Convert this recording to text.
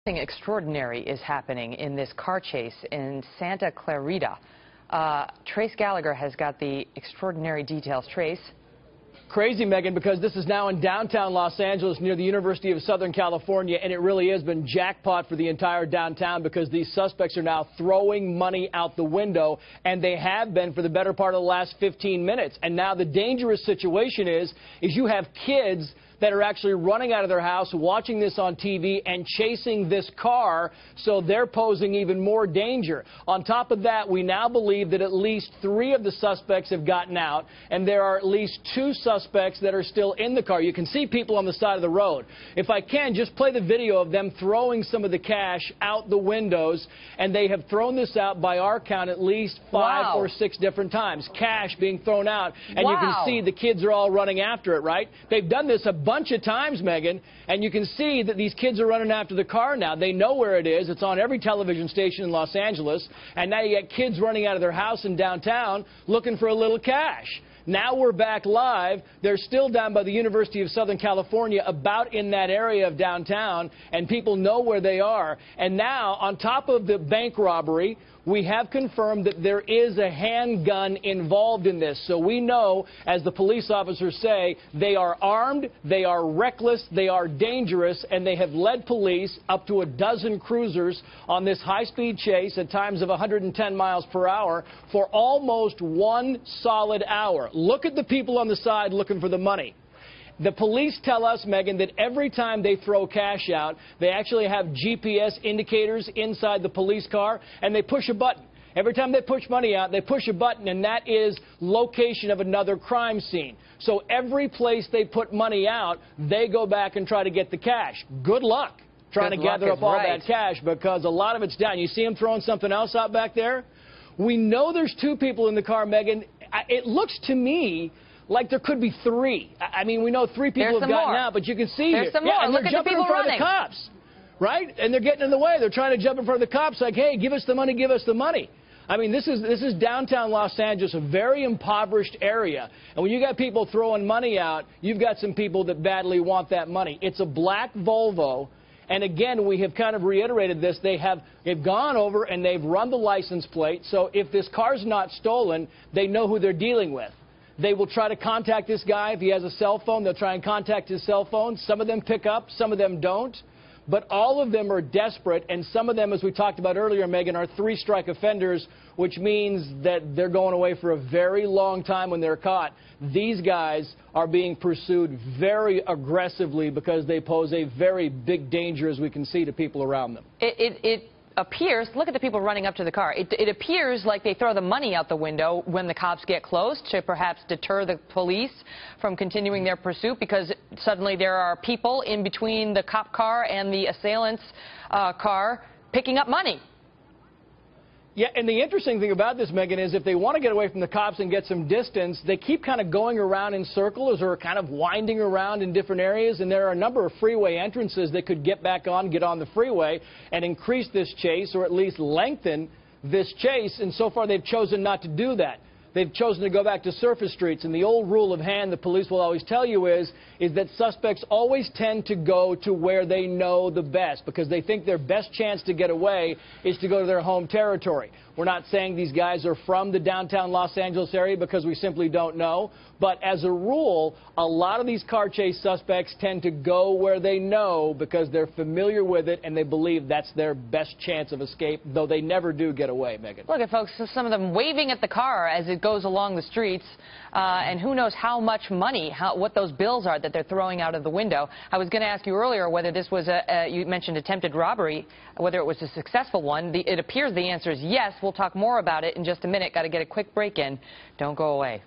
Something extraordinary is happening in this car chase in Santa Clarita. Trace Gallagher has got the extraordinary details. Trace. Crazy, Megan, because this is now in downtown Los Angeles near the University of Southern California, and it really has been jackpot for the entire downtown because these suspects are now throwing money out the window, and they have been for the better part of the last 15 minutes. And now the dangerous situation is you have kids that are actually running out of their house, watching this on TV, and chasing this car, so they're posing even more danger. On top of that, we now believe that at least 3 of the suspects have gotten out, and there are at least 2 suspects that are still in the car. You can see people on the side of the road. If I can, just play the video of them throwing some of the cash out the windows, and they have thrown this out, by our count, at least 5 or 6 different times. Cash being thrown out, and you can see the kids are all running after it, right? They've done this a bunch of times, Megan, and you can see that these kids are running after the car now. They know where it is. It's on every television station in Los Angeles, and now you get kids running out of their house in downtown looking for a little cash. Now we're back live. They're still down by the University of Southern California, about in that area of downtown, and people know where they are. And now, on top of the bank robbery, we have confirmed that there is a handgun involved in this. So we know, as the police officers say, they are armed, they are reckless, they are dangerous, and they have led police up to a dozen cruisers on this high-speed chase at times of 110 miles per hour for almost 1 solid hour. Look at the people on the side looking for the money. The police tell us, Megan, that every time they throw cash out, they actually have GPS indicators inside the police car, and they push a button. Every time they push money out, they push a button, and that is location of another crime scene. So every place they put money out, they go back and try to get the cash. Good luck trying to gather up all that cash, because a lot of it's down. You see them throwing something else out back there? We know there's 2 people in the car, Megan. It looks to me like there could be 3. I mean, we know 3 people have gotten out, but you can see there's some more. and Look they're at jumping the people in front running. of the cops, right? And they're getting in the way. They're trying to jump in front of the cops like, hey, give us the money, give us the money. I mean, this is downtown Los Angeles, a very impoverished area. And when you got people throwing money out, you've got some people that badly want that money. It's a black Volvo. And again, we have kind of reiterated this. They've gone over and they've run the license plate. So if this car's not stolen, they know who they're dealing with. They will try to contact this guy. If he has a cell phone, they'll try and contact his cell phone. Some of them pick up, some of them don't. But all of them are desperate, and some of them, as we talked about earlier, Megan, are 3-strike offenders, which means that they're going away for a very long time when they're caught. These guys are being pursued very aggressively because they pose a very big danger, as we can see, to people around them. It appears, look at the people running up to the car. It appears like they throw the money out the window when the cops get close to perhaps deter the police from continuing their pursuit, because suddenly there are people in between the cop car and the assailant's car picking up money. Yeah, and the interesting thing about this, Megan, is if they want to get away from the cops and get some distance, they keep kind of going around in circles or kind of winding around in different areas, and there are a number of freeway entrances that could get on the freeway and increase this chase, or at least lengthen this chase, and so far they've chosen not to do that. They've chosen to go back to surface streets, and the old rule of hand the police will always tell you is that suspects always tend to go to where they know the best, because they think their best chance to get away is to go to their home territory. We're not saying these guys are from the downtown Los Angeles area, because we simply don't know. But as a rule, a lot of these car chase suspects tend to go where they know because they're familiar with it and they believe that's their best chance of escape, though they never do get away, Megan. Look at folks, some of them waving at the car as it goes along the streets, and who knows how much money, what those bills are that they're throwing out of the window. I was going to ask you earlier whether this was you mentioned attempted robbery, whether it was a successful one. It appears the answer is yes. We'll talk more about it in just a minute. Got to get a quick break in. Don't go away.